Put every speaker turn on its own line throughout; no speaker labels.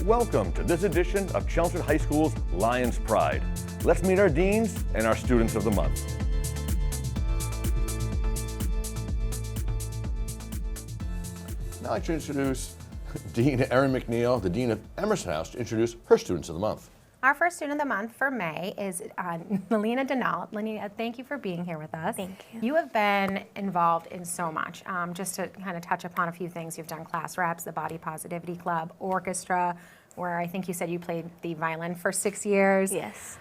Welcome to this edition of Chelmsford High School's Lions Pride. Let's meet our deans and our students of the month. Now I'd like to introduce Dean Erin MacNeil, the Dean of Emerson House, to introduce her students of the month.
Our first student of the month for May is Nalina DeNault. Nalina, thank you for being here with us.
Thank you.
You have been involved in so much. Just to kind of touch upon a few things, you've done class reps, the Body Positivity Club, orchestra, where I think you said you played the violin for 6 years.
Yes.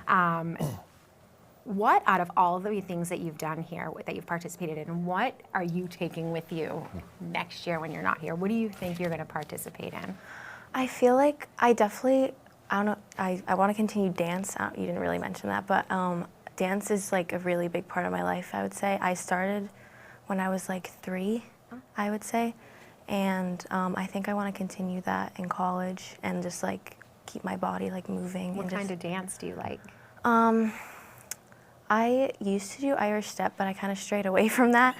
What out of all of the things that you've done here, that you've participated in, what are you taking with you next year when you're not here? What do you think you're going to participate in?
I feel like I don't know, I want to continue dance. You didn't really mention that, but dance is like a really big part of my life, I would say. I started when I was like 3, I would say. And I think I want to continue that in college and just like keep my body like moving.
What kind of dance do you like?
I used to do Irish step, but I kind of strayed away from that.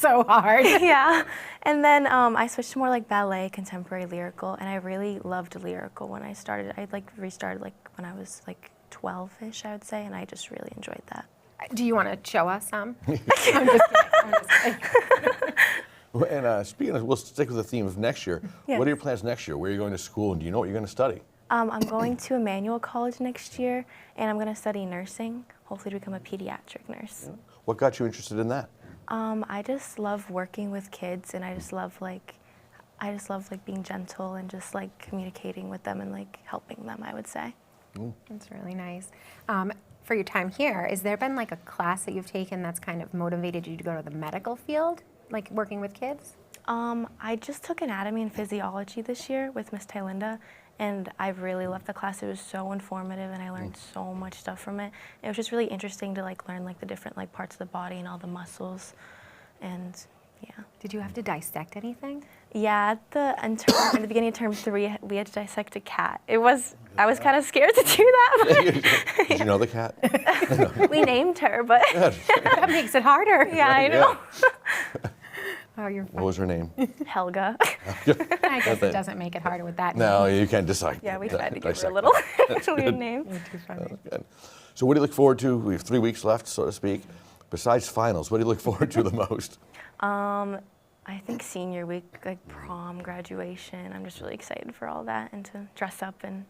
So hard.
Yeah. And then I switched to more like ballet, contemporary lyrical, and I really loved lyrical when I started. I like restarted like when I was like 12-ish, I would say, and I just really enjoyed that.
Do you want to show us some? I'm just kidding.
And speaking of, we'll stick with the theme of next year.
Yes.
What are your plans next year? Where are you going to school, and do you know what you're going to study?
I'm going to Emmanuel College next year, and I'm going to study nursing, hopefully to become a pediatric nurse.
What got you interested in that?
I just love working with kids, and I just love being gentle and just like communicating with them and like helping them, I would say.
That's really nice. For your time here, has there been like a class that you've taken that's kind of motivated you to go to the medical field, like working with kids?
I just took anatomy and physiology this year with Miss Tylinda, and I really loved the class. It was so informative, and I learned so much stuff from it. It was just really interesting to like learn like the different like parts of the body and all the muscles, and yeah.
Did you have to dissect anything?
Yeah, in the beginning of term 3, we had to dissect a cat. I was kind of scared to do that.
Did you know the cat?
We named her, but
That makes it harder.
yeah, I know.
Oh, you're fine.
What was her name?
Helga.
I guess it doesn't make it harder with that
No, you can't decide.
Yeah, we tried to give her a
Dissect
little
that.
weird name.
name. Too funny.
Good. So what do you look forward to? We have 3 weeks left, so to speak. Besides finals, what do you look forward to the most?
I think senior week, like prom, graduation. I'm just really excited for all that and to dress up and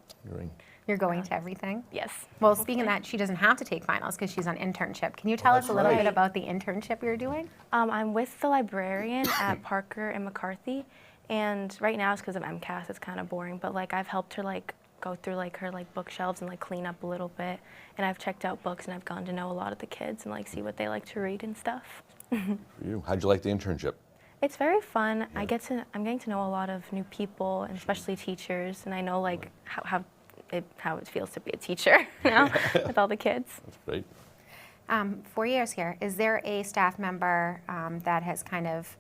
You're going to everything?
yes.
Well, speaking of that, she doesn't have to take finals because she's on internship. Can you tell us a little bit about the internship you're doing?
I'm with the librarian at Parker and McCarthy, and right now it's because of MCAS. It's kind of boring, but like I've helped her like go through like her like bookshelves and like clean up a little bit, and I've checked out books and I've gotten to know a lot of the kids and like see what they like to read and stuff.
For you, how'd you like the internship?
It's very fun. I'm getting to know a lot of new people, and especially teachers, and I know like how it feels to be a teacher now with all the kids.
That's great.
4 years here. Is there a staff member that has kind of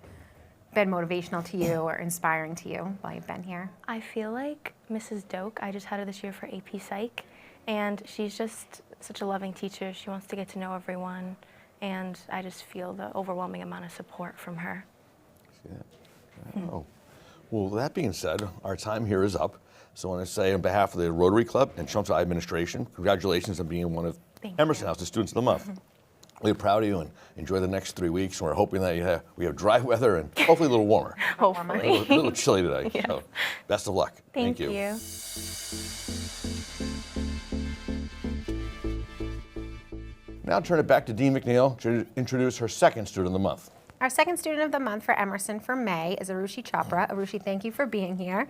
been motivational to you or inspiring to you while you've been here?
I feel like Mrs. Doak, I just had her this year for AP Psych, and she's just such a loving teacher. She wants to get to know everyone, and I just feel the overwhelming amount of support from her.
Oh. Well, that being said, our time here is up. So I want to say on behalf of the Rotary Club and Chelmsford administration, congratulations on being one of Emerson House's Students of the Month. We're proud of you and enjoy the next 3 weeks. And we're hoping that we have dry weather and hopefully a little warmer.
Hopefully.
A little chilly today.
Yes.
So best of luck.
Thank you.
Now turn it back to Dean MacNeil to introduce her second Student of the Month.
Our second student of the month for Emerson for May is Aarushi Chopra. Aarushi, thank you for being here.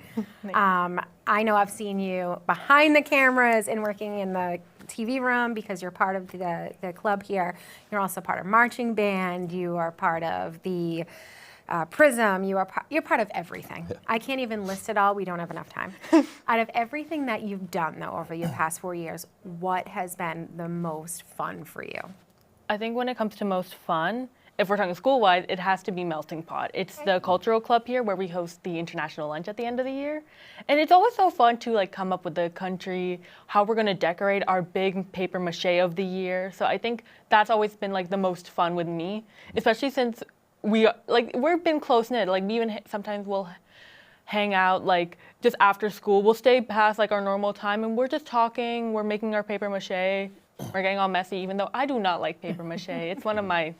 I know I've seen you behind the cameras and working in the TV room because you're part of the club here. You're also part of marching band. You are part of the Prism. You're part of everything. Yeah. I can't even list it all. We don't have enough time. Out of everything that you've done, though, over your past 4 years, what has been the most fun for you?
I think when it comes to most fun, if we're talking school-wide, it has to be Melting Pot. It's the cultural club here where we host the international lunch at the end of the year. And it's always so fun to like come up with the country, how we're gonna decorate our big paper mache of the year. So I think that's always been like the most fun with me, especially since we've been close-knit. Like we even sometimes will hang out like just after school. We'll stay past like our normal time and we're just talking, we're making our paper mache, we're getting all messy, even though I do not like paper mache. It's one of my,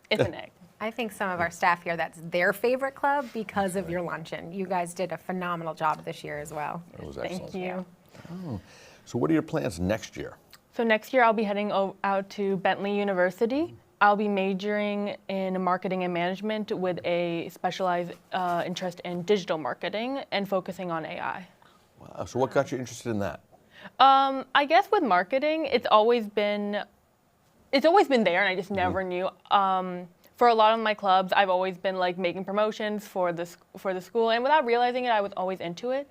it's an egg.
I think some of our staff here, that's their favorite club because of your luncheon. You guys did a phenomenal job this year as well.
That was excellent.
Thank you.
Oh. So what are your plans next year?
So next year I'll be heading out to Bentley University. I'll be majoring in marketing and management with a specialized interest in digital marketing and focusing on AI.
Wow. So what got you interested in that?
I guess with marketing, it's always been there, and I just never knew. For a lot of my clubs, I've always been like making promotions for the school, and without realizing it, I was always into it.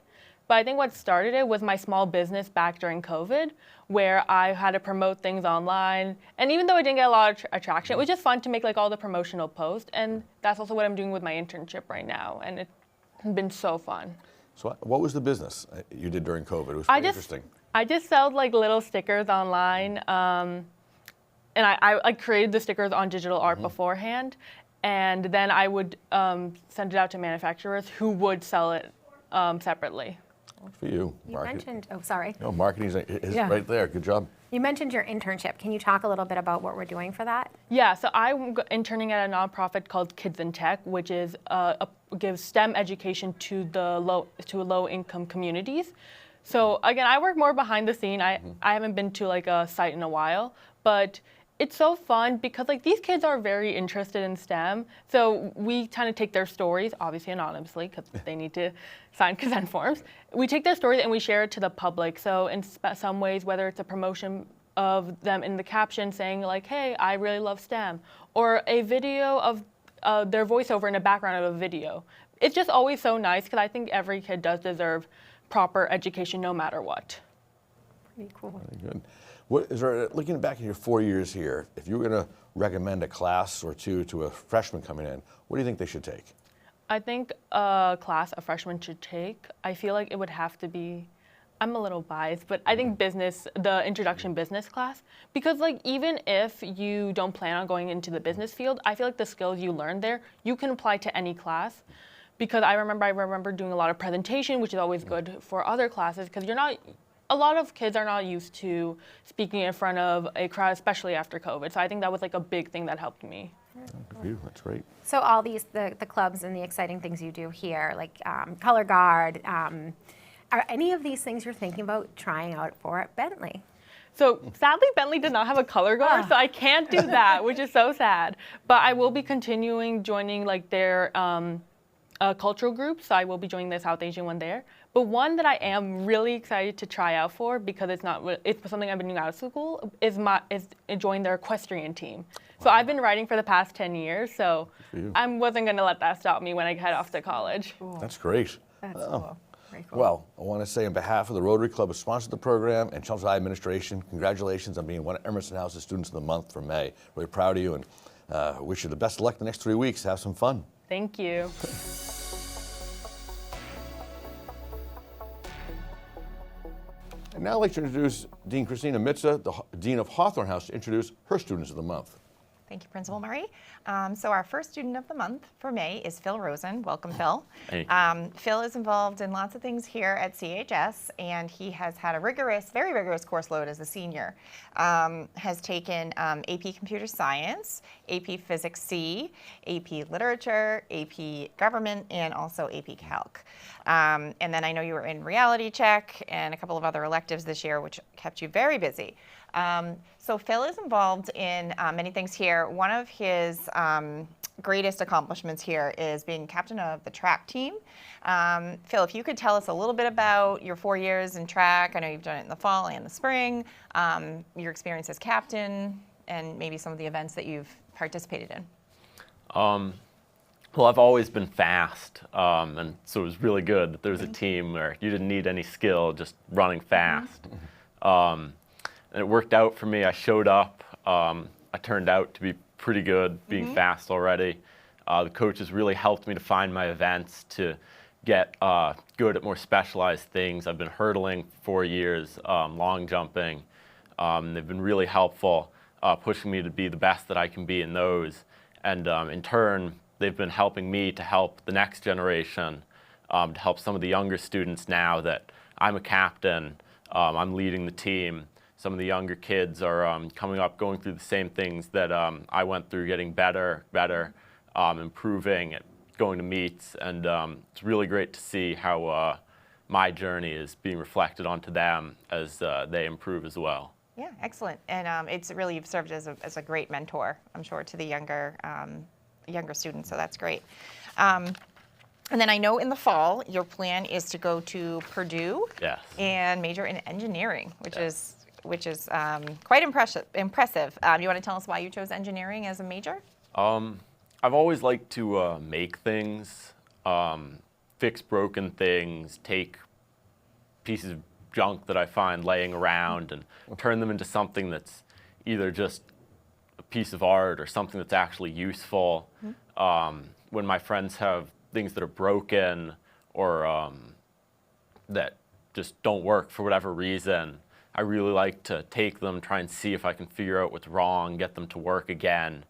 But I think what started it was my small business back during COVID, where I had to promote things online. And even though I didn't get a lot of attraction, it was just fun to make like all the promotional posts. And that's also what I'm doing with my internship right now. And it's been so fun.
So what was the business you did during COVID? It was pretty interesting.
I just sold like little stickers online. And I created the stickers on digital art beforehand. And then I would send it out to manufacturers who would sell it separately.
Good for you.
You mentioned, oh, sorry.
No, marketing is right there. Good job.
You mentioned your internship. Can you talk a little bit about what we're doing for that?
Yeah, so I'm interning at a nonprofit called Kids in Tech, which is gives STEM education to low-income communities. So again, I work more behind the scene. I haven't been to like a site in a while, but it's so fun because like these kids are very interested in STEM. So we kind of take their stories, obviously anonymously, because they need to sign consent forms. We take their stories and we share it to the public. So in some ways, whether it's a promotion of them in the caption saying like, hey, I really love STEM, or a video of their voiceover in the background of a video. It's just always so nice because I think every kid does deserve proper education no matter what.
Pretty cool.
Very good. What is there, looking back at your 4 years here, if you were going to recommend a class or two to a freshman coming in, what do you think they should take?
I think a class a freshman should take, I feel like it would have to be, I'm a little biased, but I think business, the introduction business class, because like even if you don't plan on going into the business field, I feel like the skills you learn there, you can apply to any class. Because I remember doing a lot of presentation, which is always good for other classes, because a lot of kids are not used to speaking in front of a crowd, especially after COVID. So I think that was like a big thing that helped me.
That's great.
So all these, the clubs and the exciting things you do here, like Color Guard, are any of these things you're thinking about trying out for at Bentley?
So sadly, Bentley did not have a color guard, so I can't do that, which is so sad. But I will be continuing joining like their cultural groups. So I will be joining the South Asian one there. But one that I am really excited to try out for, because it's something I've been doing out of school, is join their equestrian team. So I've been riding for the past 10 years, so I wasn't going to let that stop me when I head off to college.
Cool.
That's great.
That's cool. Very cool.
Well, I want to say on behalf of the Rotary Club who sponsored the program and Chelmsford High Administration, congratulations on being one of Emerson House's Students of the Month for May. Really proud of you, and wish you the best of luck the next 3 weeks. Have some fun.
Thank you.
And now I'd like to introduce Dean Christina Mitza, the Dean of Hawthorne House, to introduce her Students of the Month.
Thank you, Principal Murray. So our first student of the month for May is Phil Rosen. Welcome, Phil.
Hey.
Phil is involved in lots of things here at CHS, and he has had a rigorous, very rigorous course load as a senior. Has taken AP Computer Science, AP Physics C, AP Literature, AP Government, and also AP Calc. And then I know you were in Reality Check and a couple of other electives this year, which kept you very busy. So Phil is involved in many things here. One of his greatest accomplishments here is being captain of the track team. Phil, if you could tell us a little bit about your 4 years in track. I know you've done it in the fall and the spring, your experience as captain, and maybe some of the events that you've participated in.
Well, I've always been fast, and so it was really good that there was a team where you didn't need any skill, just running fast. And it worked out for me. I showed up. I turned out to be pretty good, being fast already. The coaches really helped me to find my events, to get good at more specialized things. I've been hurdling for 4 years, long jumping. They've been really helpful, pushing me to be the best that I can be in those. And in turn, they've been helping me to help the next generation to help some of the younger students now that I'm a captain, I'm leading the team. Some of the younger kids are coming up, going through the same things that I went through, getting better, improving, going to meets, and it's really great to see how my journey is being reflected onto them as they improve as well.
Yeah, excellent. And it's really, you've served as a great mentor, I'm sure, to the younger students, so that's great. And then I know in the fall, your plan is to go to Purdue
Yes.
and major in engineering, which is quite impressive. You want to tell us why you chose engineering as a major?
I've always liked to make things, fix broken things, take pieces of junk that I find laying around and turn them into something that's either just a piece of art or something that's actually useful. When my friends have things that are broken or that just don't work for whatever reason, I really like to take them, try and see if I can figure out what's wrong, get them to work again,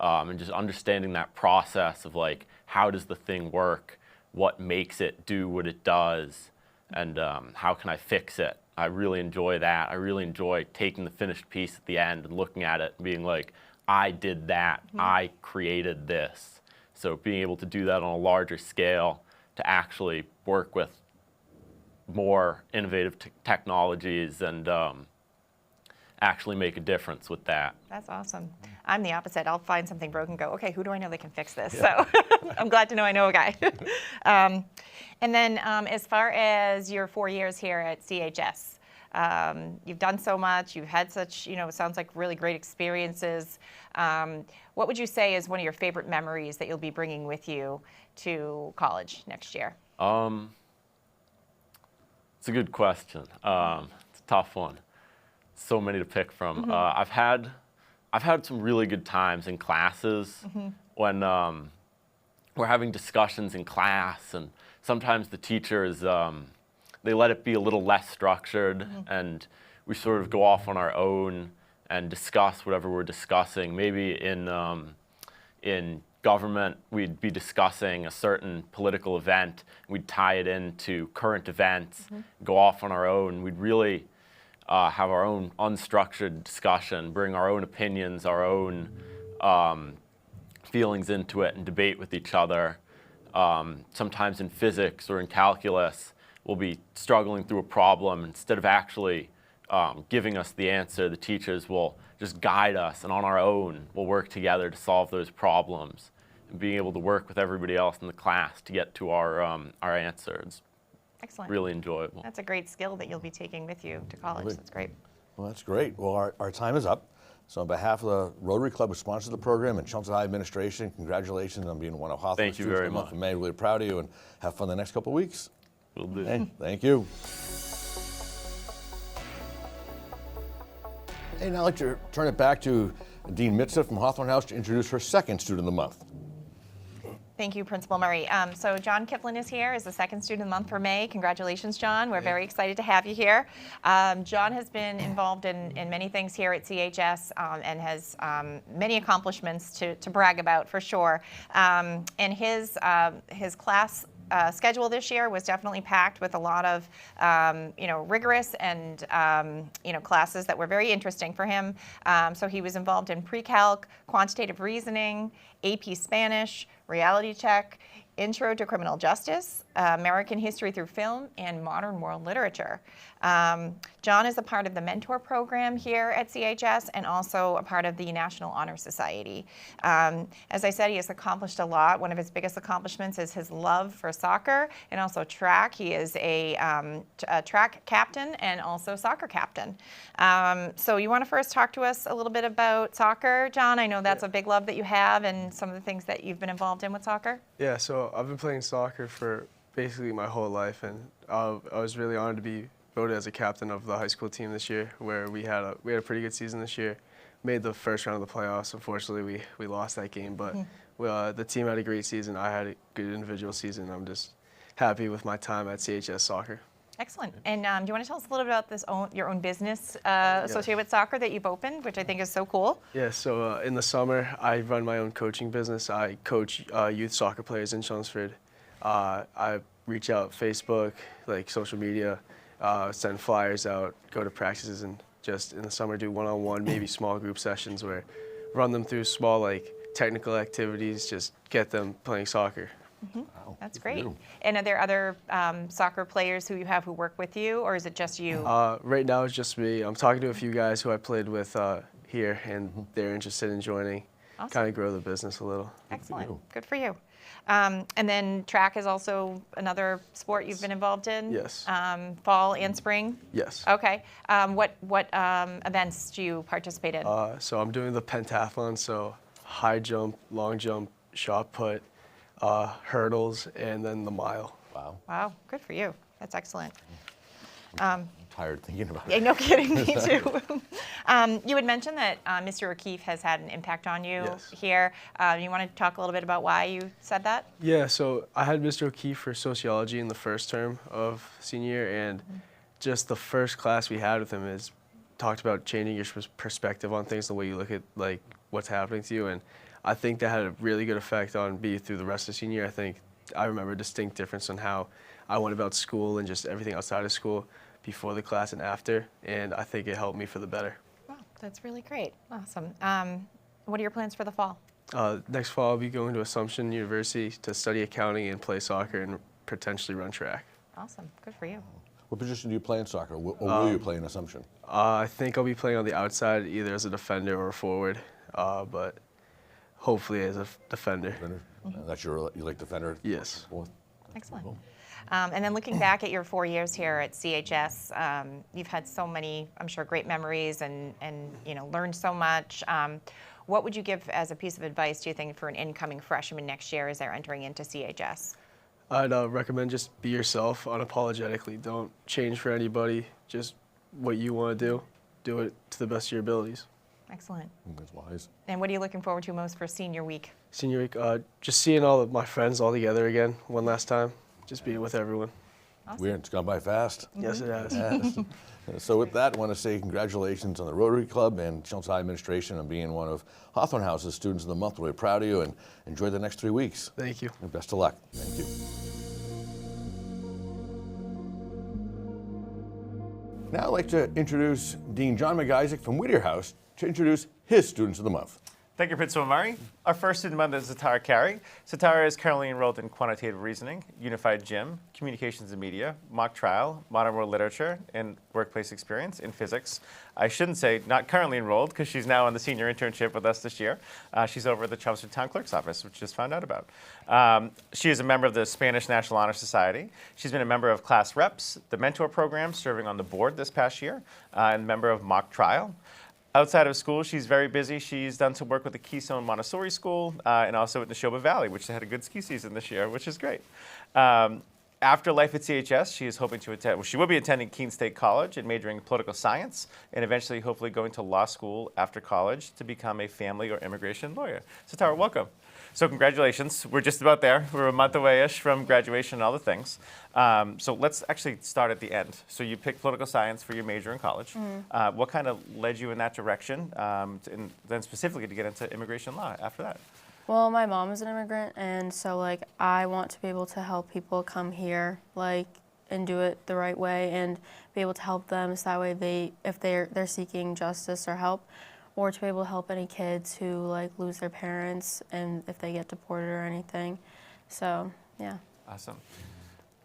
and just understanding that process of like, how does the thing work, what makes it do what it does, and how can I fix it. I really enjoy that. I really enjoy taking the finished piece at the end and looking at it and being like, I did that, I created this. So being able to do that on a larger scale, to actually work with more innovative technologies and actually make a difference with that.
That's awesome. I'm the opposite. I'll find something broken and go, okay, who do I know that can fix this? So I'm glad to know I know a guy. And then as far as your 4 years here at CHS, you've done so much, you've had such, it sounds like really great experiences. What would you say is one of your favorite memories that you'll be bringing with you to college next year?
It's a good question. It's a tough one. So many to pick from. I've had some really good times in classes when we're having discussions in class, and sometimes the teachers they let it be a little less structured, and we sort of go off on our own and discuss whatever we're discussing. Maybe in government, we'd be discussing a certain political event. We'd tie it into current events, go off on our own. We'd really have our own unstructured discussion, bring our own opinions, our own feelings into it, and debate with each other. Sometimes in physics or in calculus, we'll be struggling through a problem. Instead of actually giving us the answer, the teachers will just guide us, and on our own, we'll work together to solve those problems. And being able to work with everybody else in the class to get to our answers.
Excellent.
Really enjoyable.
That's a great skill that you'll be taking with you to college. That's great.
Well, that's great. Well, our time is up. So on behalf of the Rotary Club who sponsors the program and Chelmsford High administration, congratulations on being one of Hawthorne's
Thank you
students
very
of the month
much.
of May. Really proud of you, and have fun the next couple of weeks.
Will do.
Hey, thank you. Hey, now I'd like to turn it back to Dean Mitza from Hawthorne House to introduce her second student of the month.
Thank you, Principal Murray. So John Kivlan is here as the second student of the month for May. Congratulations, John. We're very excited to have you here. John has been involved in many things here at CHS and has many accomplishments to brag about for sure. And his class schedule this year was definitely packed with a lot of rigorous and classes that were very interesting for him. So he was involved in pre-calc, quantitative reasoning, AP Spanish, reality check, Intro to Criminal Justice, American History through Film, and Modern World Literature. John is a part of the mentor program here at CHS and also a part of the National Honor Society. As I said, he has accomplished a lot. One of his biggest accomplishments is his love for soccer and also track. He is a track captain and also soccer captain. So you want to first talk to us a little bit about soccer, John? I know that's a big love that you have and some of the things that you've been involved in with soccer.
Yeah, so I've been playing soccer for basically my whole life, and I was really honored to be voted as a captain of the high school team this year, where we had a pretty good season this year. Made the first round of the playoffs. Unfortunately, we lost that game, but the team had a great season. I had a good individual season. I'm just happy with my time at CHS Soccer.
Excellent. And do you want to tell us a little bit about your own business associated with soccer that you've opened, which I think is so cool?
Yeah, so in the summer, I run my own coaching business. I coach youth soccer players in Chelmsford. I reach out Facebook, like social media, send flyers out, go to practices, and just in the summer do one-on-one, maybe small group sessions where run them through small like technical activities, just get them playing soccer.
Wow,
That's
good for
great.
you.
And are there other soccer players who you have who work with you, or is it just you?
Right now it's just me. I'm talking to a few guys who I played with here, and they're interested in joining,
Awesome.
kind of grow the business a little.
Excellent.
you.
Good for you. And then track is also another sport you've been involved in?
Yes.
Fall and spring?
Yes.
Okay. What events do you participate in?
So I'm doing the pentathlon, so high jump, long jump, shot put, hurdles, and then the mile.
Wow.
Wow, good for you. That's excellent.
I'm tired thinking about
Yeah,
it.
no kidding, me too. You had mentioned that Mr. O'Keefe has had an impact on you
Yes.
here. You want to talk a little bit about why you said that?
Yeah, so I had Mr. O'Keefe for sociology in the first term of senior year, and just the first class we had with him is talked about changing your perspective on things, the way you look at like what's happening to you, and I think that had a really good effect on me through the rest of senior year. I think I remember a distinct difference on how I went about school and just everything outside of school before the class and after, and I think it helped me for the better.
Wow, that's really great. Awesome. What are your plans for the fall?
Next fall, I'll be going to Assumption University to study accounting and play soccer and potentially run track.
Awesome. Good for you.
What position do you play in soccer, or will you play in Assumption?
I think I'll be playing on the outside, either as a defender or a forward, but hopefully as a defender.
Defender? That's you like defender?
Yes.
Well,
Excellent. And then looking back at your 4 years here at CHS, you've had so many, I'm sure, great memories and learned so much. What would you give as a piece of advice, do you think, for an incoming freshman next year as they're entering into CHS?
I'd recommend just be yourself unapologetically. Don't change for anybody. Just what you want to do it to the best of your abilities.
Excellent.
that's wise.
And what are you looking forward to most for senior week?
Senior week, just seeing all of my friends all together again one last time. Just being with everyone.
Weird, it's gone by fast.
Yes, it has.
Yes. So with that, I want to say congratulations on the Rotary Club and Chelmsford administration on being one of Hawthorne House's Students of the Month. We're really proud of you, and enjoy the next 3 weeks.
Thank you.
And best of luck. Thank you. Now I'd like to introduce Dean John MacIsaac from Whittier House to introduce his Students of the Month.
Thank you, Principal Murray. Our first student month is Satara Carey. Satara is currently enrolled in Quantitative Reasoning, Unified Gym, Communications and Media, Mock Trial, Modern World Literature, and Workplace Experience in Physics. I shouldn't say not currently enrolled, because she's now on the senior internship with us this year. She's over at the Chelmsford Town Clerk's Office, which just found out about. She is a member of the Spanish National Honor Society. She's been a member of Class Reps, the Mentor Program, serving on the board this past year, and a member of Mock Trial. Outside of school, she's very busy. She's done some work with the Keystone Montessori School and also at Neshoba Valley, which had a good ski season this year, which is great. After life at CHS, she is hoping to attend, well, she will be attending Keene State College and majoring in political science, and eventually, hopefully, going to law school after college to become a family or immigration lawyer. Satara, welcome. So congratulations. We're just about there. We're a month away-ish from graduation and all the things. So let's actually start at the end. So you picked political science for your major in college. What kind of led you in that direction, and then specifically to get into immigration law after that?
Well, my mom is an immigrant, and so like I want to be able to help people come here, like, and do it the right way, and be able to help them, so that way if they're seeking justice or help, or to be able to help any kids who like lose their parents and if they get deported or anything. So yeah.
Awesome.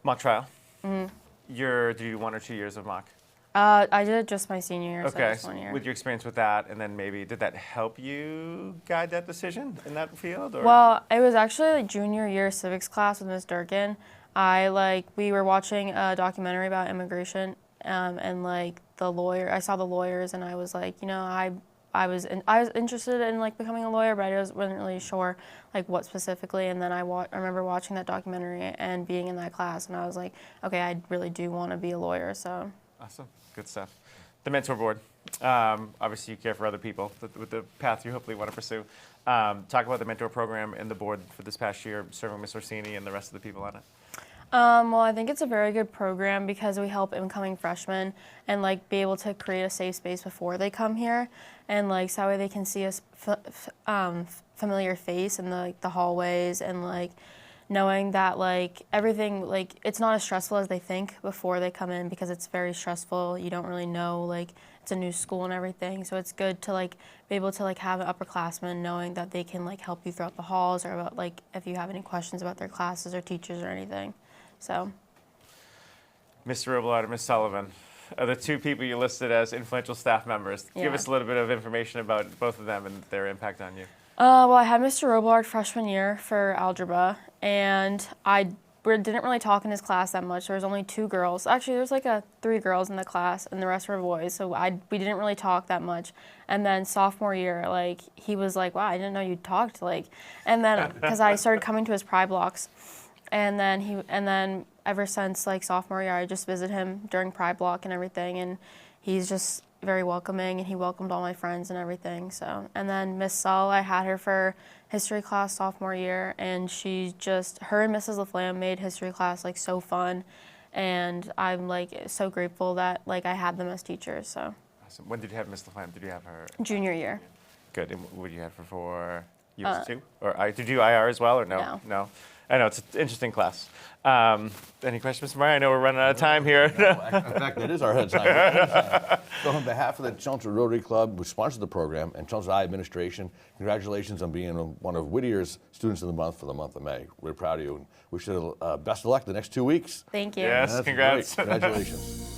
Mock trial. Did you do 1 or 2 years of mock?
I did just my senior year, so
Okay,
just 1 year.
with your experience with that, and then maybe, did that help you guide that decision in that field? Or?
Well, it was actually like junior year civics class with Ms. Durkin. We were watching a documentary about immigration, and like I saw the lawyers, and I was like, I was interested in like becoming a lawyer, but I wasn't really sure like what specifically. And then I remember watching that documentary and being in that class, and I was like, okay, I really do want to be a lawyer. So.
Awesome, good stuff. The mentor board. Obviously, you care for other people with the path you hopefully want to pursue. Talk about the mentor program and the board for this past year, serving Ms. Orsini and the rest of the people on it.
Well, I think it's a very good program because we help incoming freshmen and like be able to create a safe space before they come here, and like so that way they can see a familiar face in the hallways, and like knowing that like everything, like it's not as stressful as they think before they come in, because it's very stressful. You don't really know, like it's a new school and everything. So it's good to like be able to like have an upperclassman knowing that they can like help you throughout the halls, or about like if you have any questions about their classes or teachers or anything. So.
Mr. Robillard and Ms. Sullivan are the two people you listed as influential staff members. Give
Yeah.
us a little bit of information about both of them and their impact on you.
Well, I had Mr. Robillard freshman year for algebra, and didn't really talk in his class that much. There was only 2 girls. Actually, there was like 3 girls in the class, and the rest were boys. So we didn't really talk that much. And then sophomore year, like he was like, "Wow, I didn't know you talked." Like, and then because I started coming to his Pride blocks, and then ever since like sophomore year, I just visit him during Pride block and everything, and he's just very welcoming, and he welcomed all my friends and everything. So, and then Miss Sull, I had her for history class sophomore year, and her and Mrs. LaFlamme made history class like so fun, and I'm like so grateful that like I had them as teachers. So.
Awesome. When did you have Ms. LaFlamme? Did you have her?
Junior year.
Good. And what did you have her for years 2? Or did you do IR as well, or no?
No.
I know, it's an interesting class. Any questions, Mr. Murray? I know we're running out of time here.
In fact, that is our head time. So on behalf of the Chelmsford Rotary Club, which sponsored the program, and Chelmsford I administration, congratulations on being one of Whittier's Students of the Month for the month of May. We're proud of you, and wish you best of luck the next 2 weeks.
Thank you.
Yes,
That's
congrats.
great. Congratulations.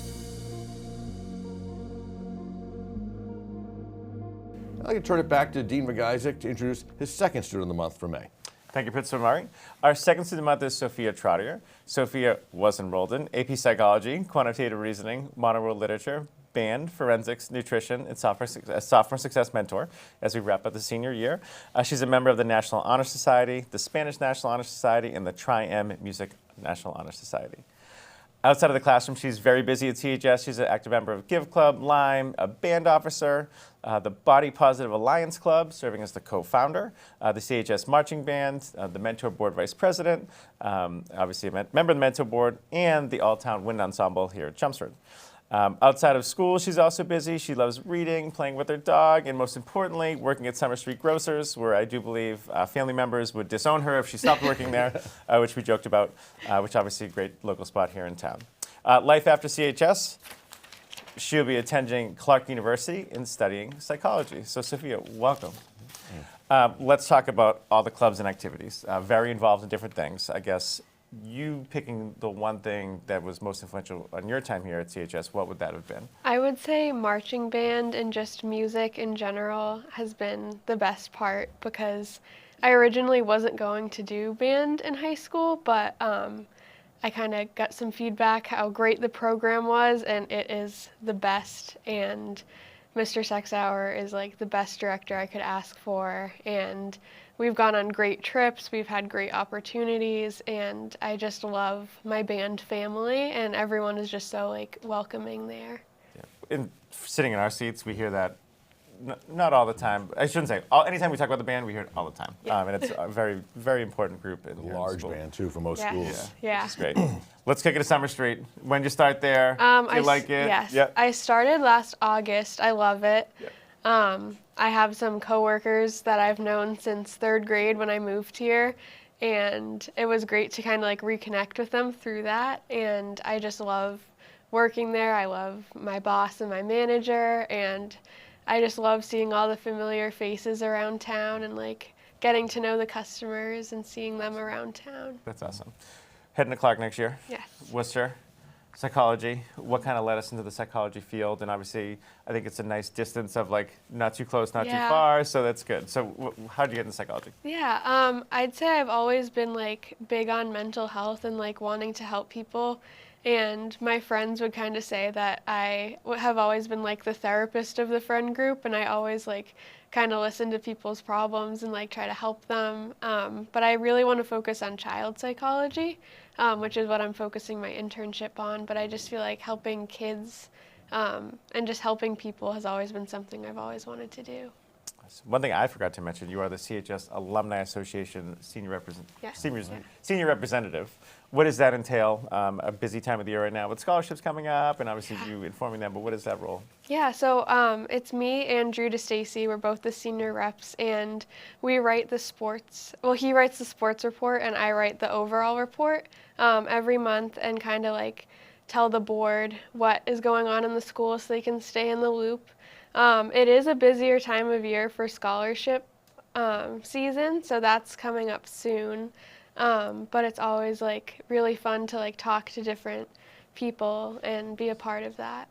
I'd like to turn it back to Dean MacIsaac to introduce his second Student of the Month for May.
Thank you, Mr. Murray. Our second student of the month is Sofia Trottier. Sofia was enrolled in AP Psychology, Quantitative Reasoning, Modern World Literature, Band, Forensics, Nutrition, and Sophomore Success Mentor as we wrap up the senior year. She's a member of the National Honor Society, the Spanish National Honor Society, and the Tri-M Music National Honor Society. Outside of the classroom, she's very busy at CHS. She's an active member of Give Club, Lime, a band officer, the Body Positive Alliance Club, serving as the co-founder, the CHS Marching Band, the Mentor Board Vice President, obviously a member of the Mentor Board, and the All-Town Wind Ensemble here at Chelmsford. Outside of school, she's also busy. She loves reading, playing with her dog, and most importantly, working at Summer Street Grocers, where I do believe family members would disown her if she stopped working there, which we joked about, which obviously a great local spot here in town. Life after CHS, she'll be attending Clark University and studying psychology. So Sofia, welcome. Let's talk about all the clubs and activities. Very involved in different things, I guess. You picking the one thing that was most influential on your time here at CHS, what would that have been?
I would say marching band and just music in general has been the best part, because I originally wasn't going to do band in high school, but I kind of got some feedback how great the program was, and it is the best, and Mr. Sexauer is like the best director I could ask for, and we've gone on great trips, we've had great opportunities, and I just love my band family, and everyone is just so like welcoming there.
Yeah. Sitting in our seats, we hear that not all the time. I shouldn't say. Anytime we talk about the band, we hear it all the time.
Yeah.
And it's a very, very important group. In
A large band, too, for most schools.
Yeah.
It's great. Let's kick it to Summer Street. When did you start there? Do you like it?
Yes.
Yep.
I started last August. I love it.
Yep.
I have some coworkers that I've known since 3rd grade when I moved here, and it was great to kind of like reconnect with them through that, and I just love working there. I love my boss and my manager, and I just love seeing all the familiar faces around town and like getting to know the customers and seeing them around town.
That's awesome. Heading to Clark next year.
Yes.
Worcester, psychology. What kind of led us into the psychology field? And obviously, I think it's a nice distance of like not too close, not too far, so that's good. So how did you get into psychology?
Yeah, I'd say I've always been like big on mental health and like wanting to help people. And my friends would kind of say that I have always been like the therapist of the friend group, and I always like kind of listen to people's problems and like try to help them. But I really want to focus on child psychology, which is what I'm focusing my internship on. But I just feel like helping kids and just helping people has always been something I've always wanted to do.
One thing I forgot to mention, you are the CHS Alumni Association senior representative. What does that entail? A busy time of the year right now with scholarships coming up, and obviously you informing them, but what is that role?
Yeah, so it's me and Drew DeStacy. We're both the senior reps, and we write the sports. Well, he writes the sports report, and I write the overall report every month, and kind of like tell the board what is going on in the school so they can stay in the loop. It is a busier time of year for scholarship season, so that's coming up soon. But it's always like really fun to like talk to different people and be a part of that.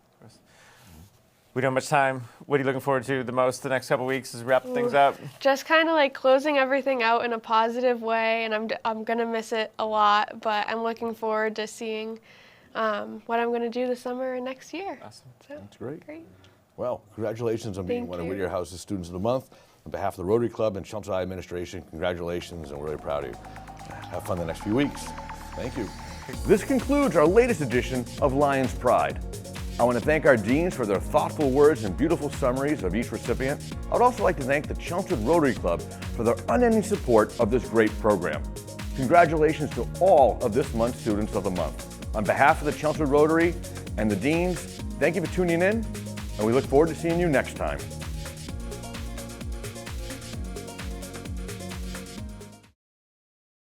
We don't have much time. What are you looking forward to the most the next couple weeks as we wrap things up?
Just kind of like closing everything out in a positive way, and I'm gonna miss it a lot, but I'm looking forward to seeing what I'm gonna do this summer and next year.
Awesome.
So,
That's great.
Great.
Well, congratulations on being
Thank
one of
you.
Whittier House's Students of the Month. On behalf of the Rotary Club and Chelmsford administration, congratulations, and we're really proud of you. Have fun the next few weeks. Thank you. This concludes our latest edition of Lions Pride. I want to thank our deans for their thoughtful words and beautiful summaries of each recipient. I would also like to thank the Chelmsford Rotary Club for their unending support of this great program. Congratulations to all of this month's Students of the Month. On behalf of the Chelmsford Rotary and the deans, thank you for tuning in, and we look forward to seeing you next time.